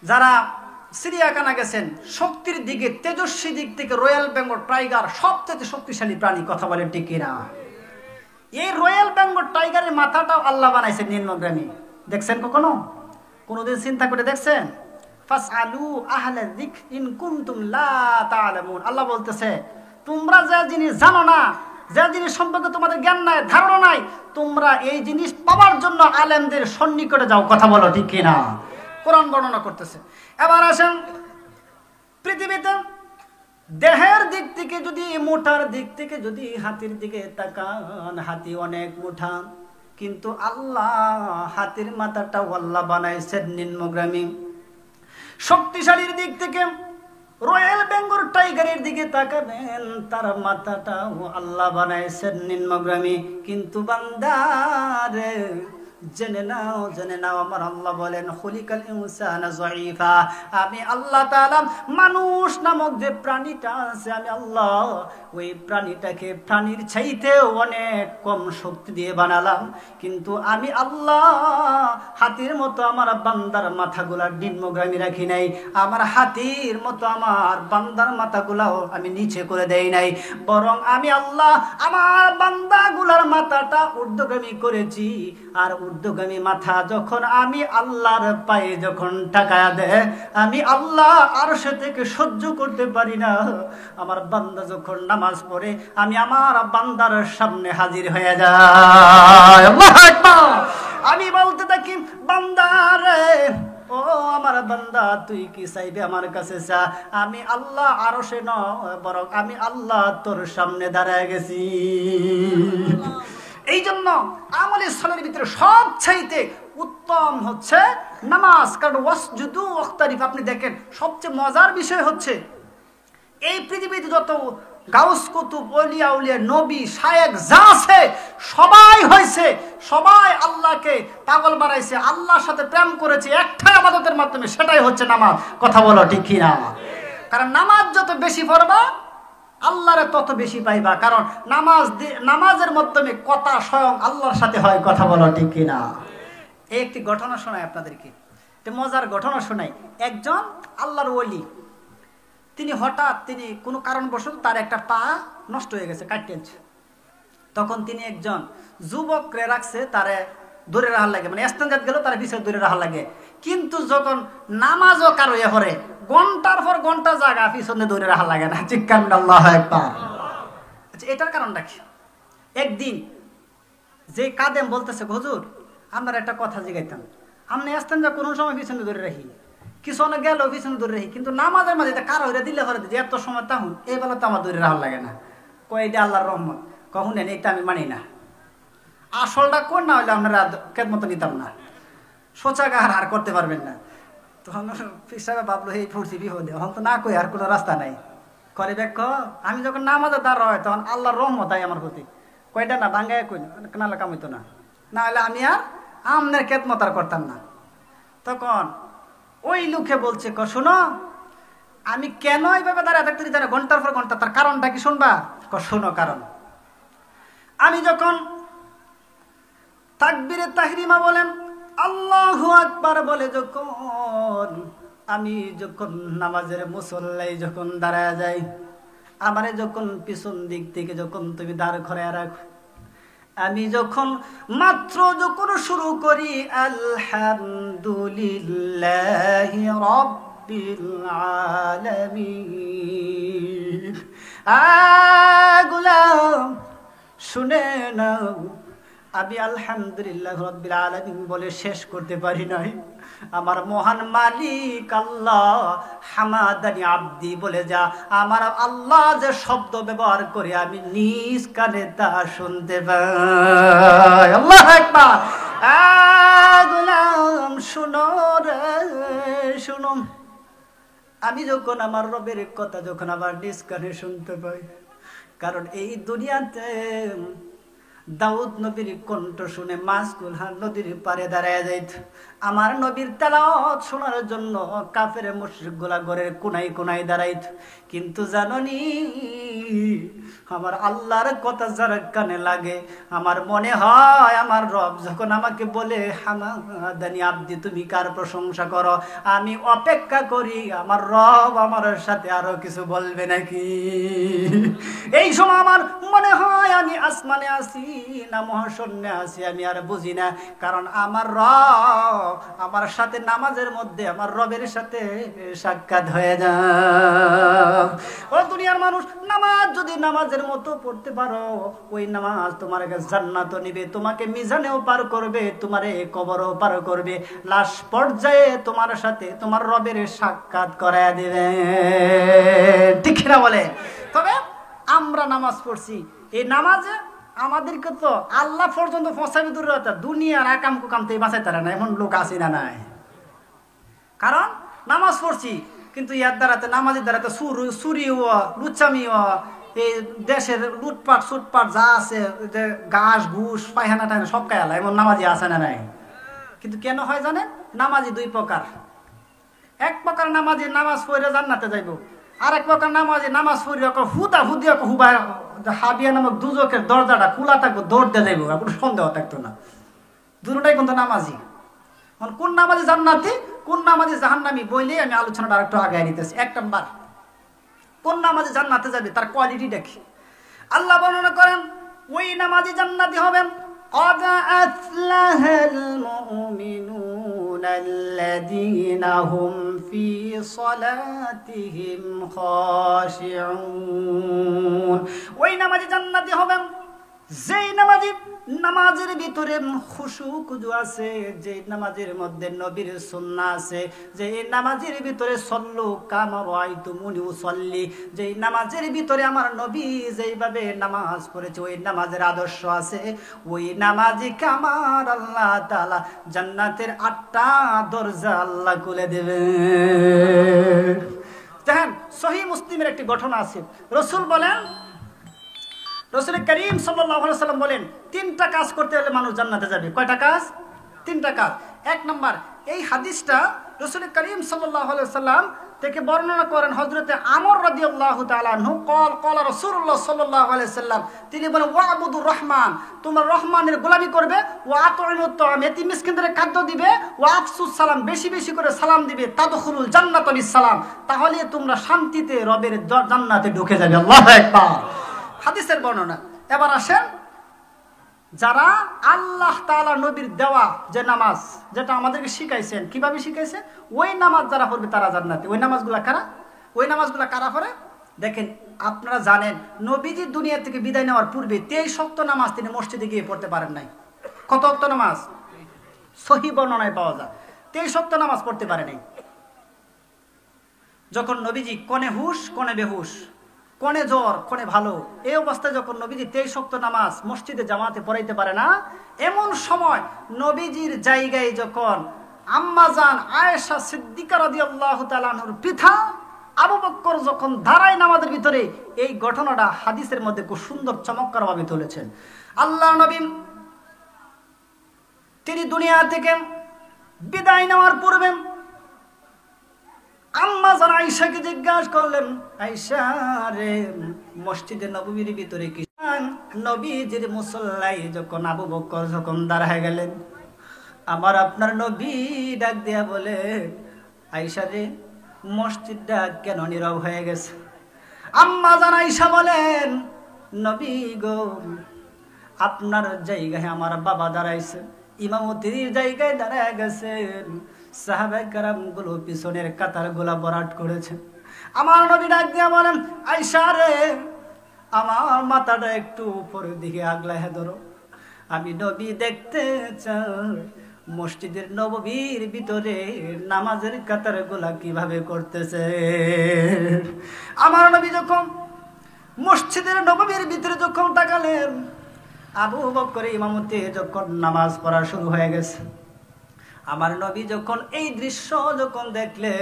যারা চিড়িয়াখানা গেছেন, শক্তির দিকে তেজস্বী দিক থেকে রয়্যাল বেঙ্গল টাইগার সবচেয়ে শক্তিশালী প্রাণী, কথা বলেন ঠিক কিনা? এই রয়্যাল বেঙ্গল টাইগারের মাথাটাও আল্লাহ বানাইছে নিম্নগামী, দেখছেন কখনো? কোনোদিন চিন্তা করে দেখছেন? ফাসআলু আহলা যিকর ইন কুনতুম লা তা'লামুন, আল্লাহ বলতেছে তোমরা যে জিনিস জানো না, যে জিনিস সম্পর্কে তোমাদের জ্ঞান নাই, ধারণা নাই, তোমরা এই জিনিস পাওয়ার জন্য আলেমদের সন্নিকটে যাও, কথা বলো ঠিক কিনা? কোরআন বর্ণনা করতেছে। এবার আসেন, পৃথিবীতে দেহের দিক থেকে যদি, মোটার দিক থেকে যদি হাতির দিকে তাকান, হাতি অনেক মোটা, কিন্তু আল্লাহ হাতির মাথাটা আল্লাহ বানাইছেন নিম্নগামী। শক্তিশালীর দিক থেকে রয়্যাল বেঙ্গল টাইগারের দিকে তাকাবেন, তার মাথাটাও আল্লাহ বানাইছেন নিম্নগামী, কিন্তু বান্দারে জেনে নাও আমার আল্লাহ বলেন খুলিকাল ইনসানা যায়ীফা, আমি আল্লাহ তাআলা মানুষ নামক যে প্রাণীটা আছে আমি আল্লাহ ওই প্রাণীটাকে প্রাণীর চাইতেও অনেক কম শক্তি দিয়ে বানালাম, কিন্তু আমি আল্লাহ হাতির মতো আমার বান্দার মাথাগুলা নিম্নগামী রাখি নাই, আমার হাতির মতো আমার বান্দার মাথাগুলাও আমি নিচে করে দেই নাই, বরং আমি আল্লাহ আমার বান্দাগুলার মাথাটা ঊর্ধ্বগামী করেছি। আর ঊর্ধ্বগামী মাথা যখন আমি আল্লাহর পায়ে যখন টাকায়া দেয়, আমি আল্লাহ আরশে থেকে সহ্য করতে পারি না, আমার বান্দা যখন নামাজ পড়ে আমি আমার বান্দার সামনে হাজির হয়ে যাই। আল্লাহু আকবার। আমি বলতে থাকি বান্দারে ও আমার বান্দা তুই কি চাইবে আমার কাছে চা, আমি আল্লাহ আরশে নয় বরং আমি আল্লাহ তোর সামনে দাঁড়ায় গেছি। এই জন্য আমলে সালের ভিতরে সবচাইতে উত্তম হচ্ছে নামাজ। কারণ ওয়াসজুদু ওয়াক্তারিফ, আপনি দেখেন সবচেয়ে মজার বিষয় হচ্ছে এই পৃথিবীতে যত গাউস কুতুব ওলিয়া উলিয়া নবী শায়েখ যা আছে সবাই হয়েছে, সবাই আল্লাহকে পাগল বানাইছে, আল্লাহর সাথে প্রেম করেছে একটাই ইবাদতের মাধ্যমে, সেটাই হচ্ছে নামাজ। কথা বলো ঠিক কি না? কারণ নামাজ যত বেশি পড়বা আল্লাহরে তত বেশি পাইবা, কারণ নামাজের মাধ্যমে কথা স্বয়ং আল্লাহর সাথে হয়। কথা বলো ঠিক কি না? এই একটি ঘটনা শোনাই আপনাদেরকে, মজার ঘটনা শোনাই। একজন আল্লাহর ওলি, তিনি হঠাৎ কোনো কারণবশত তার একটা পা নষ্ট হয়ে গেছে, কাটতেছে। তখন তিনি একজন যুবকরে রাখছে, তারে দূরে রাখার লাগে, মানে ইস্তেনজাত গেল তার পিছনে দূরে রাখার লাগে। কিন্তু যখন নামাজও কারো হরে ঘন্টার পর ঘন্টা জায়গা পিছনে দূরে রাখার লাগে না। চিৎকার আল্লাহু আকবার। আচ্ছা, এটার কারণটা কি? একদিন যে কাদেম বলতেছে, হুজুর আপনার একটা কথা জিগাইতাম, আপনি ইস্তেনজা কোন সময় পিছনে দূরে রাখি, কিছু অনেক গেল পিছনে দূরে রাখি, কিন্তু নামাজের মাঝে কারো হইরা দিলে হরে যে এত সময় তাহুন এই বেলা তো আমার দূরে রাখার লাগে না। কয় এটা আল্লাহর রহমত। কখন এটা আমি মানি না, আসলটা কোন না হইলে আপনারা কেমত নিতাম না, শৌচাগার আর করতে পারবেন না। তখন হিসাবে ভাবলো এই ফুরসি বিহদে, এখন তো না কই আর কোনো রাস্তা নাই। করে দেখ আমি যখন নামাজে দাঁড়া হয় তখন আল্লাহর রহমত হয় আমার প্রতি। কয়টা না ডাঙ্গায় কই নাহলে কামিত না, না হলে আমি আর আমনের কেতমত আর করতাম না। তখন ওই লোকে বলছে, শোনো আমি কেন এইভাবে দাঁড়ায় থাকতে জানে ঘন্টার পর ঘন্টা, তার কারণটা কি শুনবা? শোনো, কারণ আমি যখন তাকবীরে তাহরিমা বলেন আল্লাহু আকবার বলে যখন আমি যখন নামাজের মুসল্লায় যখন দাঁড়ায় যাই, আমারে যখন পিছন দিক থেকে যখন তুমি দাঁড় করায় রাখো, আমি যখন মাত্র যখন শুরু করি আলহামদুলিল্লাহি রাব্বিল আলামিন, গোলাম শুনে নাও, আমি আলহামদুলিল্লাহ রাব্বিল আলামিন বলে শেষ করতে পারি নাই। আমার মহান মালিক আল্লাহ হামাদানি আব্দি বলে যা আমার আল্লাহ যে শব্দ ব্যবহার করে আমি নিজ কানে তা শুনতে পাই। আল্লাহু আকবার। গোলাম শুনো রে শুনো, আমি যখন আমার রবের কথা যখন আমার নিজ কানে শুনতে পাই, কারণ এই দুনিয়াতে দাউদ নবীর কণ্ঠ শুনে মাসকুল নদীর পারে দাঁড়ায় যাইত, আমার নবীর তেলাওয়াত শোনার জন্য কাফের মুশরিকগুলা ঘরের কোনায় কোনায় দাঁড়াইত। কিন্তু জাননি আমার আল্লাহর কথা যার কানে লাগে, আমার মনে হয় আমার রব যখন আমাকে বলে হামাদানি আব্দি তুমি কার প্রশংসা করো, আমি অপেক্ষা করি আমার রব আমার সাথে আরো কিছু বলবে নাকি। এই সময় আমার মনে হয় আমি আসমানে আছি না মহাশূন্যে আছি আমি আর বুঝি না, কারণ আমার রব আমার সাথে নামাজের মধ্যে আমার রবের সাথে সাক্ষাৎ হয়ে যায়। ও দুনিয়ার মানুষ, নামাজ যদি নামাজের মতো পড়তে পারো, ওই নামাজ তোমার জান্নাত নিবে, তোমাকে মিজানেও পার করবে, তোমারে কবরও পার করবে, লাশ পর্যায়ে তোমার সাথে তোমার রবের সাক্ষাৎ করায় দিবে। ঠিক না বলে? তবে আমরা নামাজ পড়ছি, এই নামাজে আমাদেরকে তো আল্লাহ পর্যন্ত পৌঁছাবে দূর, দুনিয়ার আকাম কুকামতে বাঁচাইতে পারে না এমন লোক আছে না নাই? কারণ নামাজ পড়ছি কিন্তু ইয়ার দ্বারাতে নামাজের দ্বারাতে চুরি হওয়া লুচ্চামি হওয়া, এই দেশের লুটপাট সুটপাট যা আছে, ঘাস ঘুষ পায়খানা টায়না সব খাইলা, এমন নামাজি আছে না নাই? কিন্তু কেন হয় জানেন? নামাজি দুই প্রকার। এক প্রকার নামাজি নামাজ পড়ে জান্নাতে যাইব, আর এক প্রকার নামাজি নামাজ পড়ে হুদা হুদিয়া হুবা হাবিয়া নামক দুজকের দরজাটা খোলা থাকবো, দৌড় দিয়ে যাইব, কোনো সন্দেহ থাকতো না। দুটোটাই কিন্তু নামাজি। কোন নামাজি জান্নাতি কোন নামাজি জাহান্নামী বইলে আমি আলোচনাটা আরেকটু আগে নিতেছি। এক নম্বর, কোন নামাজি জান্নাতে যাবে তার কোয়ালিটি দেখি। আল্লাহ বর্ণনা করেন ওই নামাজি জান্নাতি হবেন قد أفلح المؤمنون الذين هم في صلاتهم خاشعون। ওই নামাজি জান্নাতি হবেন যেই নামাজি নামাজের ভিতরে খুশু খুজু আছে, যে নামাজের মধ্যে নবীর সুন্নাহ আছে, যে নামাজের ভিতরে সল্লু কামা রাআইতুমুনি উসাল্লি, যে নামাজের ভিতরে আমার নবী যেইভাবে নামাজ পড়েছে ওই নামাজের আদর্শ আছে, ওই নামাজিকে আমার আল্লাহ তাআলা জান্নাতের 8টা দরজা আল্লাহ খুলে দেবে। দেখেন সহিহ মুসলিমের একটি ঘটনা আছে। রাসূল বলেন, রাসূল করিম সাল্লাল্লাহু আলাইহি ওয়াসাল্লাম বলেন 3টা কাজ করতে হলে মানুষ জান্নাতে যাবে। কয়টা কাজ? 3টা কাজ। 1 নাম্বার, এই হাদিসটা রাসূল করিম সাল্লাল্লাহু আলাইহি ওয়াসাল্লাম থেকে বর্ণনা করেন হযরতে আমর রাদিয়াল্লাহু তাআলা আনহু ক্বাল রাসূলুল্লাহ সাল্লাল্লাহু আলাইহি ওয়াসাল্লাম, তিনি বলেন ওয়াবুদুর রহমান, তোমরা রহমানের গোলামি করবে, ওয়া আতইমুত তাআম, এতিম মিসকিনদের খাদ্য দিবে, ওয়া আফসুস সালাম, বেশি বেশি করে সালাম দিবে, তাদখুলুল জান্নাতা বিসসালাম, তাহলে তোমরা শান্তিতে রবের জান্নাতে ঢুকে যাবে। আল্লাহু আকবার। হাদিসের বর্ণনা। এবার আসেন, যারা আল্লাহ তাআলা নবীর দেওয়া যে নামাজ, যেটা আমাদেরকে শিখাইছেন, কিভাবে শিখাইছেন, ওই নামাজ যারা পড়বে তারা জান্নাতে। ওই নামাজগুলা কারা? ওই নামাজগুলা কারা পড়ে? দেখেন, আপনারা জানেন নবীজি দুনিয়া থেকে বিদায় নেওয়ার পূর্বে 23 ওয়াক্ত নামাজ তিনি মসজিদে গিয়ে পড়তে পারেন নাই। কত ওয়াক্ত নামাজ? সহিহ বর্ণনায় পাওয়া যায় 23 ওয়াক্ত নামাজ পড়তে পারে নাই। যখন নবীজি কোনে হুশ কোনে বেহুশ, কোনে জ্বর কোনে ভালো, এই অবস্থায় যখন নবীজি 23 ওয়াক্ত নামাজ মসজিদে জামাতে পড়াইতে পারে না, এমন সময় নবীজির জায়গায় যখন আম্মাজান আয়েশা সিদ্দিকা রাদিয়াল্লাহু তাআলা আনহার পিতা আবু বকর যখন দাঁড়ায় নামাজের ভিতরে, এই ঘটনাটা হাদিসের মধ্যে খুব সুন্দর চমৎকারভাবে তুলেছেন। আল্লাহ নবী তিনি দুনিয়া থেকে বিদায় নেওয়ার পূর্বে আম্মা জান আয়েশাকে জিজ্ঞাসা করলেন, আয়েশা রে, মসজিদে নববীর ভিতরে কি নবীজির মুসল্লায় যখন আবু বকর যখন দাঁড়ায় গেলেন, আমার আপনার নবী ডাক দিয়া বলে, আয়েশা রে, মসজিদটা কেন নীরব হয়ে গেছে? আম্মা জান আয়েশা বলেন, নবী গো, আপনার জায়গায় আমার বাবা দাঁড়াইছে, ইমামতির জায়গায় দাঁড়ায় গেছেন, সাহাবায়ে কেরাম গুলো পিছনের কাতার গুলা ভরাট করেছেন। আমার নবী ডাক দিয়া বলেন, আয়েশা রে, আমার মাথাটা একটু উপরের দিকে আগলায় ধরো, আমি নবী দেখতে চাই মসজিদের নববীর ভিতরে নামাজের কাতার গুলা কিভাবে করতেছে। আমার নবী যখন মসজিদের নববীর ভিতরে যখন তাকালেন, আবু বকর ইমামতে যখন নামাজ পড়া শুরু হয়ে গেছে, আমার নবী যখন এই দৃশ্য যখন দেখলে,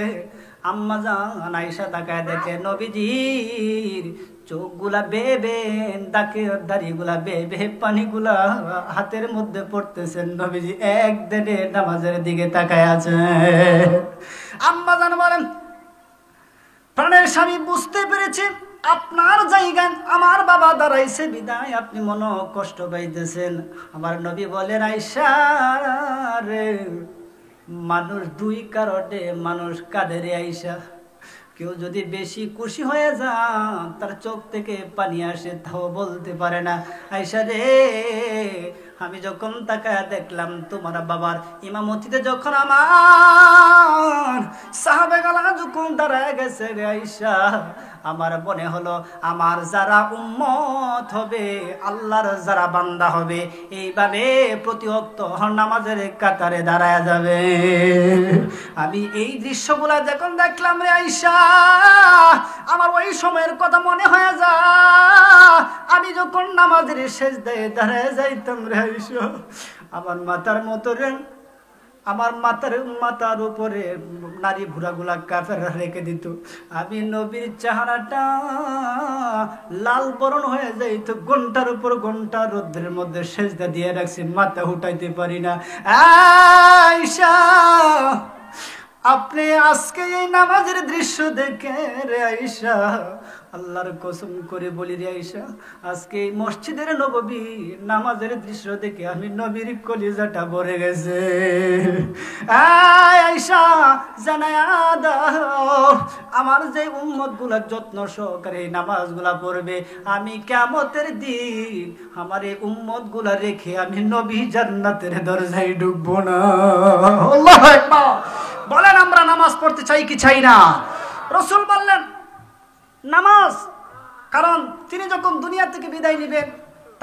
আম্মা জান আয়েশা তাকায় দেখে নবীজির চোখগুলা বেবে, দাড়িগুলা বেবে, পানিগুলা হাতের মধ্যে পড়তেছেন, নবীজি একদিনে নামাজের দিকে তাকায় আছে। আম্মা জান বলেন, প্রাণের স্বামী, বুঝতে পেরেছি আপনার জায়গায় আমার বাবা দাঁড়াইছে বিদায় আপনি মনে কষ্ট পাইতেছেন। আমার নবী বলেন, আয়েশা রে, মানুষ দুই কারণে মানুষ কাঁদে রে আয়েশা। কেউ যদি বেশি খুশি হয়ে যান, তার চোখ থেকে পানি আসে, তাও বলতে পারে না। আয়েশা রে, আমি যখন তাকায় দেখলাম তোমার বাবার ইমামতিতে যখন আমার সাহাবাগণ যখন দাঁড়ায় গেছে রে আয়েশা, আমার মনে হলো আমার যারা উম্মত হবে, আল্লাহর যারা বান্দা হবে, এইভাবে প্রতি ওয়াক্ত নামাজের কাতারে দাঁড়ায় যাবে। আমি এই দৃশ্যগুলা যখন দেখলাম রে আয়েশা, আমার ওই সময়ের কথা মনে হয়ে যায়, আমি যখন নামাজের সেজদায় দাঁড়ায় যাইতাম রে আয়েশা, আমার মাথার মতো রে, আমার মাথার উপরে নারী ভুরাগুলা কাফেররা রেখে দিত, আমি নবীর চেহারাটা লাল বরণ হয়ে যাইত, ঘন্টার উপর ঘন্টা রোদ্রের মধ্যে সেজদা দিয়ে রাখছি, মাথা উঠাইতে পারি না। আয়েশা, আপনি আজকে এই নামাজের দৃশ্য দেখে রে আয়েশা, আল্লাহর কসম করে বলি রে আয়েশা, আজকে এই মসজিদের নববী নামাজের দৃশ্য দেখে আমি নবীর কলিজাটা ভরে গেছে। আয়েশা, জানায়া দাও আমার যে উম্মত গুলা যত্ন সহকারে এই নামাজগুলা পড়বে, আমি কিয়ামতের দিন আমার এই উম্মত গুলা রেখে আমি নবী জান্নাতের দরজায় ঢুকবো না। আল্লাহু আকবার। বলেন, আমরা নামাজ পড়তে চাই কি চাই না? রাসূল বললেন নামাজ, কারণ তিনি যখন দুনিয়া থেকে বিদায় নেবেন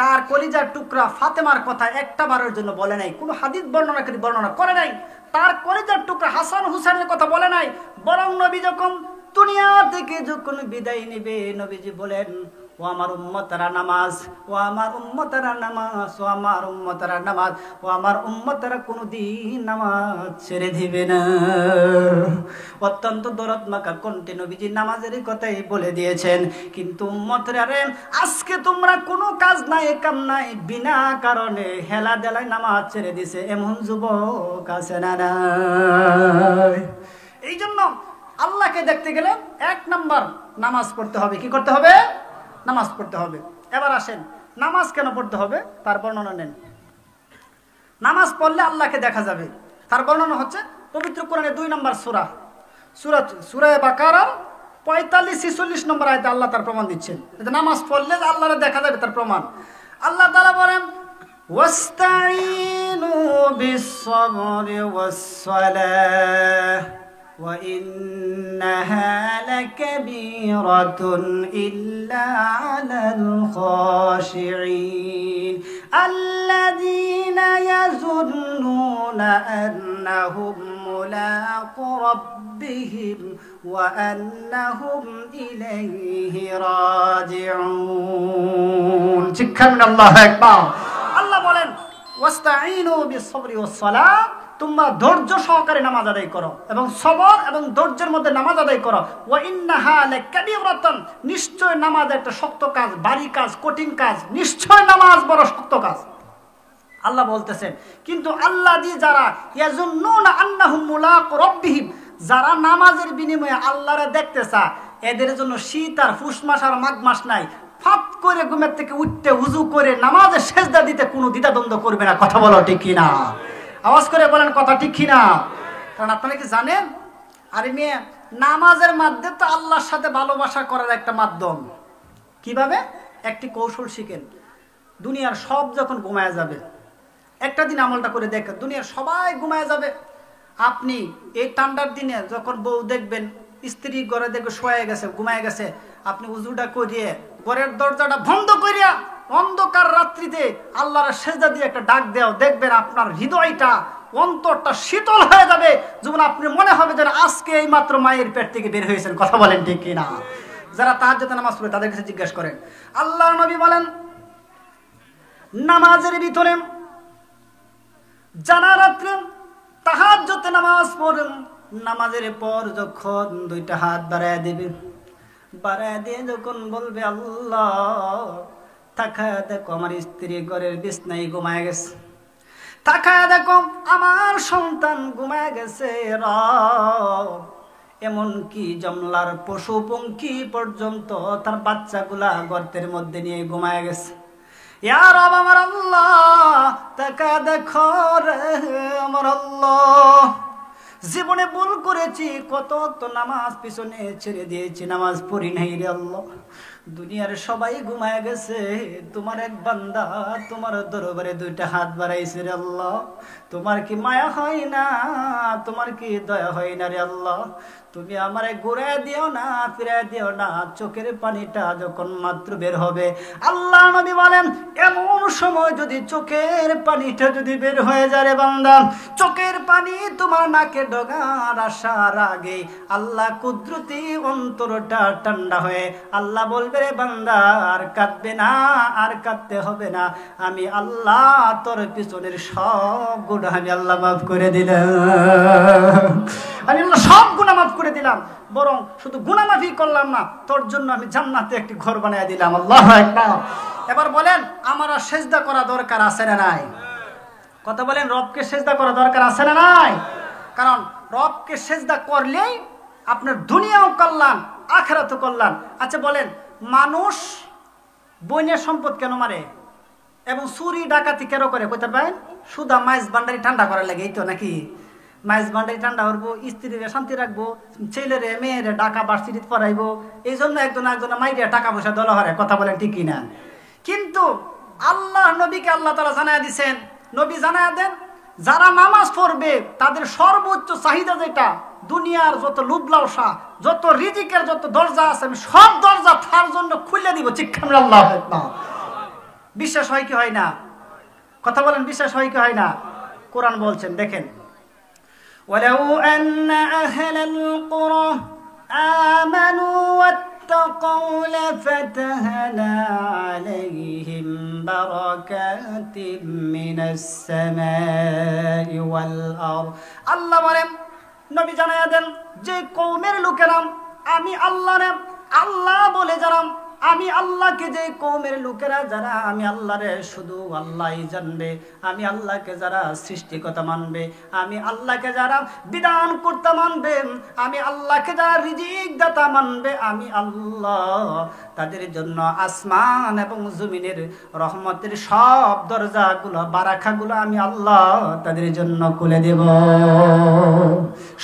তার কলিজার টুকরা ফাতেমার কথা একটা বারের জন্য বলে নাই, কোনো হাদিস বর্ণনাকারী বর্ণনা করে নাই। তার কলিজার টুকরা হাসান হুসেনের কথা বলে নাই। বরং নবী যখন দুনিয়া থেকে যখন বিদায় নেবে, নবীজি বলেন, ও আমার উম্মতেরা নামাজ, ও আমার উম্মতেরা নামাজ, ও আমার উম্মতেরা নামাজ, ও আমার উম্মতেরা কোনোদিন নামাজ ছেড়ে দিবে না। অত্যন্ত দরদ মাখা কণ্ঠে নবীজি নামাজের কথাই বলে দিয়েছেন। কিন্তু উম্মতেরা রে, আজকে তোমরা কোনো কাজ নাই, কাম নাই, বিনা কারণে হেলা দেলায় নামাজ ছেড়ে দিছে এমন যুবক আছে না নাই? এই জন্য আল্লাহকে দেখতে গেলে 1 নাম্বার নামাজ পড়তে হবে। কি করতে হবে? নামাজ পড়তে হবে। এবার আসেন, নামাজ কেন পড়তে হবে তার বর্ণনা নেন। নামাজ পড়লে আল্লাহকে দেখা যাবে, তার বর্ণনা হচ্ছে পবিত্র কোরআনের 2 নম্বর সূরা বাকারার 45-46 নম্বর আয়াতে আল্লাহ তার প্রমাণ দিচ্ছেন। নামাজ পড়লে আল্লাহকে দেখা যাবে, তার প্রমাণ। আল্লাহ তাআলা বলেন, ওয়াস্তাঈনু বিস-সাবরি ওয়াস-সালাহ وَإِنَّهَا لَكَبِيرَةٌ إِلَّا عَلَى الْخَاشِعِينَ الَّذِينَ يَظُنُّونَ أَنَّهُمْ مُلَاقُو رَبِّهِمْ وَأَنَّهُمْ إِلَيْهِ راجعون শিক্ষামিন আল্লাহু আকবার। আল্লাহ বলেন, ওয়াস্তাঈনু বিস-সাবরি ওয়াস-সালাহ, তোমরা ধৈর্য সহকারে নামাজ আদায় করো এবং সবর এবং ধৈর্যের মধ্যে নামাজ আদায় করো। ওয়া ইন্নাহা লাকাবীরাতুন, নিশ্চয় নামাজ একটা শক্ত কাজ, ভারী কাজ, কঠিন কাজ। নিশ্চয় নামাজ বড় শক্ত কাজ আল্লাহ বলতেছেন। কিন্তু আল্লাযী যারা ইয়াজুন্নুনা আন্নাহুম মুলাকু রাব্বিহিম, যারা নামাজের বিনিময়ে আল্লাহরে দেখতে চায়, এদের জন্য শীত আর পুষ মাস আর মাঘ মাস নাই। ফাত করে ঘুমের থেকে উঠতে ওযু করে নামাজে সেজদা দিতে কোনো দ্বিধাদ্বন্দ্ব করবে না। কথা বলো ঠিক কিনা? আওয়াজ করে বলেন কথা ঠিক কিনা? কারণ আপনারা কি জানেন, আরে মেয়ে, নামাজের মাধ্যমে তো আল্লাহর সাথে ভালোবাসা করার একটা মাধ্যম। কিভাবে? একটি কৌশল শিখেন। দুনিয়ার সব যখন ঘুমায় যাবে, একটা দিন আমলটা করে দেখেন, দুনিয়ার সবাই ঘুমায় যাবে, আপনি এই ঠান্ডার দিনে যখন বউ দেখবেন স্ত্রী ঘরে দেখবে শোয়া গেছে, ঘুমায় গেছে, আপনি উজুটা করিয়ে ঘরের দরজাটা বন্ধ করিয়া অন্ধকার রাত্রিতে আল্লাহর সেজদা দিয়ে একটা ডাক দেও, দেখবেন আপনার হৃদয়টা, অন্তরটা শীতল হয়ে যাবে। যেমন আপনি মনে হবে যেন আজকে এই মাত্র মায়ের পেট থেকে বের হয়েছেন। কথা বলেন ঠিক কিনা? যারা তাহাজ্জুদের নামাজ পড়ে তাদের কাছে জিজ্ঞাসা করেন। আল্লাহর নবী বলেন, নামাজের ভিতরে যারা রাত্রে তাহাজ্জুদে নামাজ পড়েন, নামাজের পর যখন 2টা হাত বাড়ায় দিবে, বাড়ায় দিয়ে যখন বলবে, আল্লাহ তাকায় দেখো আমার স্ত্রী ঘরের বিছনায় ঘুমায় গেছে, তাকায় দেখো আমার সন্তান ঘুমায় গেছে, এমনকি জমলার পশু পঙ্খী পর্যন্ত তার বাচ্চাগুলা গর্তের মধ্যে নিয়ে ঘুমায় গেছে। ইয়া রব আমার আল্লাহ, তাকায় দেখো রে আমার আল্লাহ, জীবনে ভুল করেছি, কত তো নামাজ পিছনে ছেড়ে দিয়েছি, নামাজ পড়ি নাই রে আল্লাহ। দুনিয়ার সবাই ঘুমায় গেছে, তোমার এক বান্দা তোমার দরবারে 2টা হাত বাড়াইছে রে আল্লাহ। তোমার কি মায়া হয় না? তোমার কি দয়া হয় না রে আল্লাহ? তুমি আমারে ঘুরায় দিও না, ফিরায় দিও না। চোখের পানিটা যখন মাত্র বের হবে, আল্লাহ নবী বলেন, এমন সময় যদি চোখের পানিটা যদি বের হয়ে যায় রে বান্দা, চোখের পানি তোমার নাকে ডগার আসার আগে আল্লাহ কুদরতি অন্তরটা ঠান্ডা হয়ে আল্লাহ বলবে, রে বান্দা আর কাঁদবে না, আর কাঁদতে হবে না, আমি আল্লাহ তোর পিছনের সব গুনাহ আমি আল্লাহ মাফ করে দিলাম। আমি আল্লাহ সব গুনাহ মাফ করে দিলাম, বরং শুধু গুনাহ মাফি করলাম না, তোর জন্য আমি জান্নাতে একটি ঘর বানিয়ে দিলাম। আল্লাহু আকবার। এবার বলেন, আমার আর সেজদা করা দরকার আছে না নাই? কথা বলেন, রবকে সেজদা করা দরকার আছে না নাই? কারণ রবকে সেজদা করলেই আপনার দুনিয়াও কল্যাণ, আখিরাতও কল্যাণ। আচ্ছা বলেন, মানুষ বইনের সম্পদ কেন মারে এবং চুরি ডাকাতি কেন করে? কইতে পারেন, সুদা মাইজ ভান্ডারি ঠান্ডা করার লাগে, এই তো নাকি? মাইজ ভান্ডারি ঠান্ডা করবো, স্ত্রীরে শান্তি রাখবো, ছেলেরে মেয়েরে ডাকা বার্ষিক পড়াইবো, এই জন্য একজন মাইরে টাকা পয়সা দলা হারে। কথা বলেন ঠিক কিনা? কিন্তু আল্লাহ নবীকে আল্লাহ তাআলা জানায়া দিছেন, নবী জানায়া দেন, যারা নামাজ পড়বে তাদের সর্বোচ্চ চাহিদা যেটা, দুনিয়ার যত লুবলাওসা, যত রিজিকের যত দরজা আছে, আমি সব দরজা তার জন্য খুলে দিব। চিৎকার আল্লাহু আকবার। বিশ্বাস হয় কি হয় না? কথা বলেন, বিশ্বাস হয় কি হয় না? কোরআন বলছেন, দেখেন, ওয়ালাউ আন্না আহলাল কুরা আমানু ওয়াত্তাকাউ লাফাতাহনা আলাইহিম বারাকাতিম মিনাস সামাই ওয়াল আরদ। আল্লাহ বলেন, নবী জানায়া দেন, যে কওমের লোকেরা আমি আল্লাহ বলে যারা, আমি আল্লাহকে, যে কওমের লোকেরা যারা আমি আল্লাহরে শুধু আল্লাহই জানবে, আমি আল্লাহকে যারা সৃষ্টিকর্তা মানবে, আমি আল্লাহকে যারা বিধান করতে মানবে, আমি আল্লাহকে যারা রিজিক দাতা মানবে, আমি আল্লাহ তাদের জন্য আসমান এবং জমিনের রহমতের সব দরজাগুলো, বারাকাগুলো আমি আল্লাহ তাদের জন্য খুলে দেব,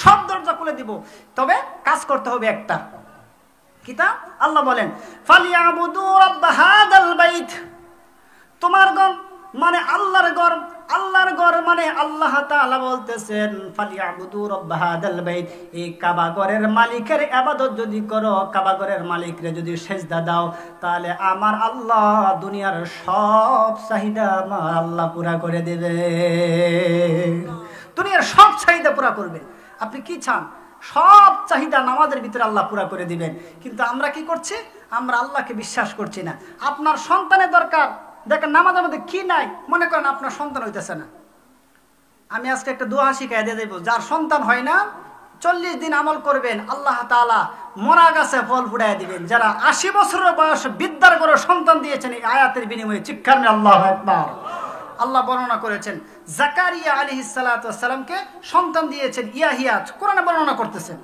সব দরজা খুলে দেব। তবে কাজ করতে হবে একটা, কিতা? আল্লাহ বলেন, ফালিয়াবুদু রাব্ব হাদাল বাইত। তোমার ঘর মানে আল্লাহর ঘর, আল্লাহর ঘর মানে আল্লাহ তাআলা বলতেছেন ফালিয়াবুদু রাব্ব হাদাল বাইত। এই কাবা ঘরের মালিকের ইবাদত যদি করো, কাবা ঘরের মালিকরে যদি সিজদা দাও, তাহলে আমার আল্লাহ দুনিয়ার সব চাহিদা আমার আল্লাহ পুরা করে দেবে, দুনিয়ার সব চাহিদা পুরা করবে। আপনি কি চান? সব চাহিদা নামাজের ভিতরে আল্লাহ পুরা করে দিবেন। কিন্তু আমরা কি করছি? আমরা আল্লাহকে বিশ্বাস করছি না। আপনার সন্তানের দরকার, দেখেন নামাজের মধ্যে কি নাই, মনে করেন আপনার সন্তান হইতেছে না, আমি আজকে একটা দোয়া শিখাই দিয়ে দেবো, যার সন্তান হয় না 40 দিন আমল করবেন, আল্লাহ তাআলা মরা গাছে ফল ফুটাই দিবেন। যারা 80 বছরের বয়স বিদ্যার করে সন্তান দিয়েছেন, এই আয়াতের বিনিময়ে চিৎকার করে আল্লাহু আকবার। আল্লাহ বর্ণনা করেছেন জাকারিয়া আলাইহিস সালাতু ওয়াস সালামকে সন্তান দিয়েছেন, ইয়াহিয়া কোরআনে বর্ণনা করতেছেন।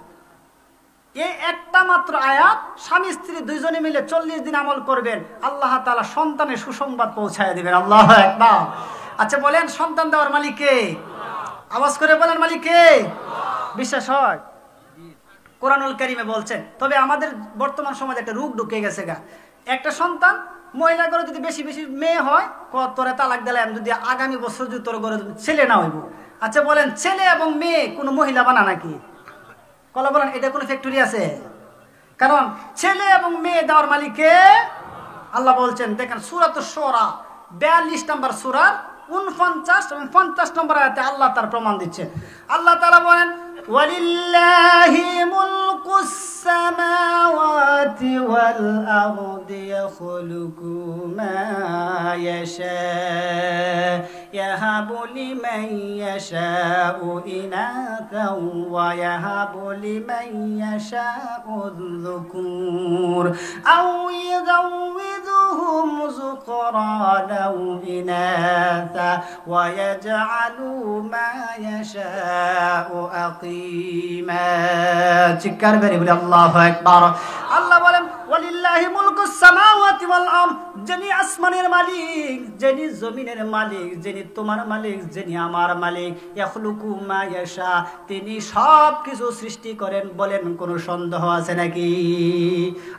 এই একটা মাত্র আয়াত, স্বামী স্ত্রী দুইজনে মিলে 40 দিন আমল করবেন, আল্লাহ তাআলা সন্তানের সুসংবাদ পৌঁছায় দিবেন। আল্লাহু আকবার। আচ্ছা বলেন, সন্তান দেওয়ার মালিক কে? আওয়াজ করে বলেন, মালিক কে? বিশ্বাস হয়? কোরআনুল কারীমে বলছেন। তবে আমাদের বর্তমান সমাজে একটা রোগ ঢুকে গেছে গা, একটা সন্তান মহিলা করে যদি বেশি বেশি মেয়ে হয়, তোরে তালাক দিলাম, যদি আগামী বছর যদি তোর ঘরে ছেলে না হইব। আচ্ছা বলেন, ছেলে এবং মেয়ে কোনো মহিলা বানা নাকি? কলা বলেন, এটা কোনো ফ্যাক্টরি আছে? কারণ ছেলে এবং মেয়ে দেওয়ার মালিকে আল্লাহ বলছেন। দেখেন সূরাতুশ শুরা 42 নম্বর সূরার 49 এবং 50 নম্বর আয়াতে আল্লাহ তার প্রমাণ দিচ্ছেন। আল্লাহ তাআলা বলেন, ওয়ালিল্লাহি মুলকুস সামাওয়াতি ওয়াল আরদি ইয়াখলুকু মা ইয়াশা ইয়াহাবু লিমান ইয়াশাউ ইনাতাও ওয়া ইয়াহাবু লিমান ইয়াশাউ যুকুর আও ইয়াযাওযুহুম যুকরানা ইনাতা ওয়া ইয়াজআলু মা ইয়াশাউ আকিমা। চিৎকার করে বলে আল্লাহু আকবার। আল্লাহ বলেন, ওয়ালিল্লাহি মুলকুস সামাওয়াতি ওয়াল আরদ, যিনি আসমানের মালিক, যিনি জমিনের মালিক, যিনি তোমার মালিক, যিনি আমার মালিক, ইয়াখলুকু মা ইয়াশা, তিনি সব কিছু সৃষ্টি করেন। বলেন, কোনো সন্দেহ আছে নাকি?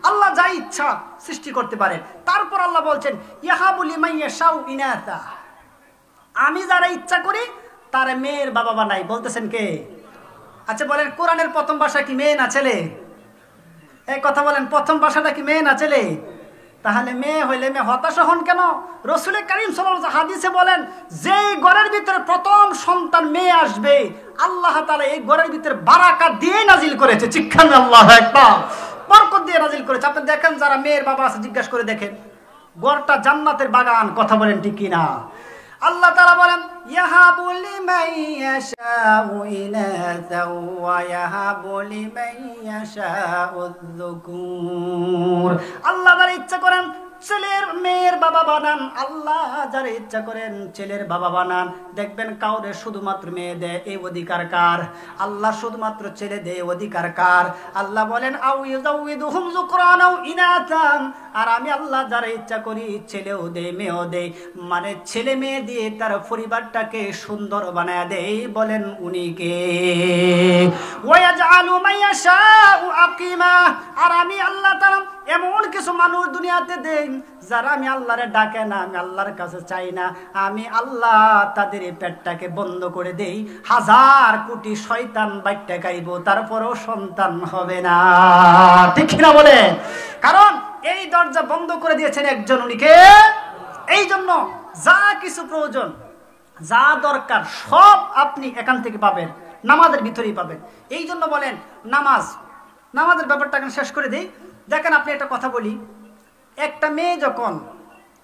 আল্লাহ যা ইচ্ছা সৃষ্টি করতে পারেন। তারপর আল্লাহ বলছেন, ইয়াহাবু লিমান ইয়াশাউ ইনাতা, আমি যারা ইচ্ছা করি তার মেয়ের বাবা বানাই। বলতেছেন কে? আচ্ছা বলেন, কোরআনের প্রথম ভাষা কি মেয়ে না ছেলে? এই কথা বলেন, প্রথম ভাষাটা কি মেয়ে না ছেলে? তাহলে মেয়ে হইলে মেয়ে হতাশা হন কেন? রাসূল কারীম সাল্লাল্লাহু আলাইহি ওয়াসাল্লাম হাদিসে বলেন, যেই ঘরের ভিতরে প্রথম সন্তান মেয়ে আসবে, আল্লাহ তাআলা এই ঘরের ভিতরে বারাকা দিয়ে নাজিল করেছে। চিৎকার আল্লাহু আকবার। বরকত দিয়ে নাজিল করেছে। আপনি দেখেন, যারা মেয়ের বাবা আছে জিজ্ঞাসা করে দেখেন, ঘরটা জান্নাতের বাগান। কথা বলেন ঠিক কি না? আল্লাহ তাআলা বলেন, ইয়াহাবু লিমান ইয়াশাউ ইনাতা ওয়া ইয়াহাবু লিমান ইয়াশাউ যুকুর। আল্লাহ যারা ইচ্ছা করেন ছেলের মেয়ের বাবা বানান, আল্লাহ যারা ইচ্ছা করেন ছেলের বাবা বানান। দেখবেন কাউরে শুধুমাত্র মেয়ে দেয়, এই অধিকার কার? আল্লাহ শুধুমাত্র ছেলে দেয়, অধিকার কার? আল্লাহ বলেন, আও ইউযাউযুহুম যুকরানা ইনাতান, আর আমি আল্লাহ যারা ইচ্ছা করি ছেলেও দেই মেয়েও দেই, মানে ছেলে মেয়ে দিয়ে তার পরিবারটাকে সুন্দর বানায় দেই। বলেন উনি কে? ওয়া ইয়াজআলু মান ইয়াশাউ আকিমা, আর আমি আল্লাহ তাআলা এমন কিছু মানুষ দুনিয়াতে দেই যারা আমি আল্লাহরে ডাকে না, আমি আল্লাহর কাছে চাই না, আমি আল্লাহ তাদের পেটটাকে বন্ধ করে দেই। 1000 কোটি শয়তান বাইটটা খাইব, তারপরেও সন্তান হবে না। ঠিক না বলে? কারণ এই দরজা বন্ধ করে দিয়েছেন একজন, উনি কে? এই জন্য যা কিছু প্রয়োজন, যা দরকার সব আপনি এখান থেকে পাবেন, নামাজের ভিতরেই পাবেন। এই জন্য বলেন নামাজের ব্যাপারটা এখন শেষ করে দিই। দেখেন, আপনি একটা কথা বলি, একটা মেয়ে যখন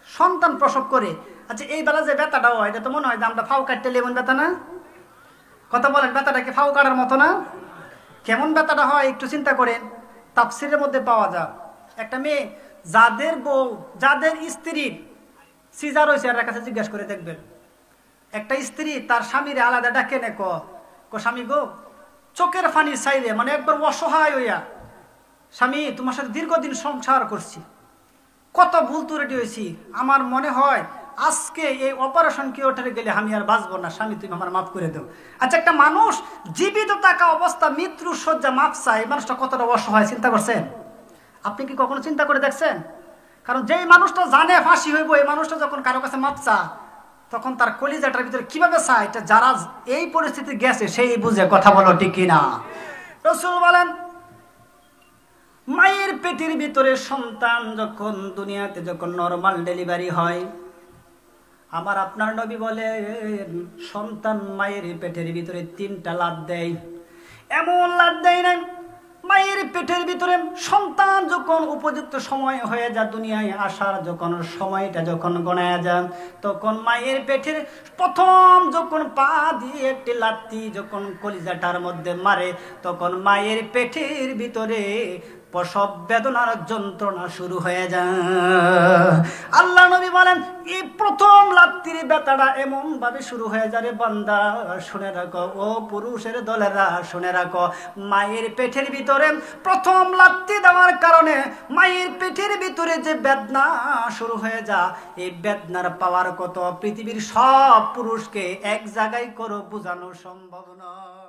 সন্তান প্রসব করে, আচ্ছা এই বেলা যে ব্যথাটা হয়, এটা তো মনে হয় যে আমরা ফাউ কাটতে লেমন ব্যথা না? কথা বলেন, ব্যথাটা কি ফাউ কাটার মতো না? কেমন ব্যথাটা হয় একটু চিন্তা করেন। তাফসিরের মধ্যে পাওয়া যায়, একটা মেয়ে যাদের বউ, যাদের স্ত্রী সিজার হয়েছে, এর কাছে জিজ্ঞাসা করে দেখবেন, একটা স্ত্রী তার স্বামীরে আলাদা ডাকে নে, কো স্বামী গো, চোখের ফানি চাইলে, মানে একবার অসহায় হইয়া, স্বামী তোমার সাথে দীর্ঘদিন সংসার করছি, কত ভুল ত্রুটি হয়েছি, আমার মনে হয় আজকে এই অপারেশন থিয়েটারে গেলে আমি আর বাঁচবো না, স্বামী তুমি আমার মাফ করে দাও। আচ্ছা, একটা মানুষ জীবিত থাকা অবস্থা মৃত্যুর শয্যা মাফ চায়, এই মানুষটা কতটা অসহায় চিন্তা করছেন? আপনি কি কখনো চিন্তা করে দেখছেন? কারণ যেই মানুষটা জানে ফাঁসি হইব, এই মানুষটা যখন কারো কাছে মাপ চা, তখন তার কলিজাটার ভিতরে কিভাবে চায়, এটা যারা এই পরিস্থিতি গেছে সেই বুঝে। কথা বলো ঠিক কিনা? রাসূল বলেন, মায়ের পেটের ভিতরে সন্তান যখন দুনিয়াতে যখন নরমাল ডেলিভারি হয়, আমার আপনার নবী বলেন, সন্তান মায়ের পেটের ভিতরে 3টা লাত দেয়। এমন লাত দেয় না, মায়ের পেটের ভিতরে সন্তান যখন উপযুক্ত সময় হয়ে যায়, দুনিয়ায় আসার যখন সময়টা যখন গণায় যায়, তখন মায়ের পেটের প্রথম যখন পা দিয়ে একটি লাত্তি যখন কলিজাটার মধ্যে মারে, তখন মায়ের পেটের ভিতরে প্রসব বেদনার যন্ত্রণা শুরু হয়ে যায়। আল্লাহ নবী বলেন, এই প্রথম লাত্তির ব্যথাটা এমন ভাবে শুরু হয়ে যাবে, বান্দা শুনে রাখো, ও পুরুষের দলেরা শুনে রাখো, মায়ের পেটের ভিতরে প্রথম লাত্তি দেওয়ার কারণে মায়ের পেটের ভিতরে যে বেদনা শুরু হয়ে যায়, এই বেদনার পাওয়ার কত পৃথিবীর সব পুরুষকে এক জায়গায় করো বোঝানো সম্ভব নয়।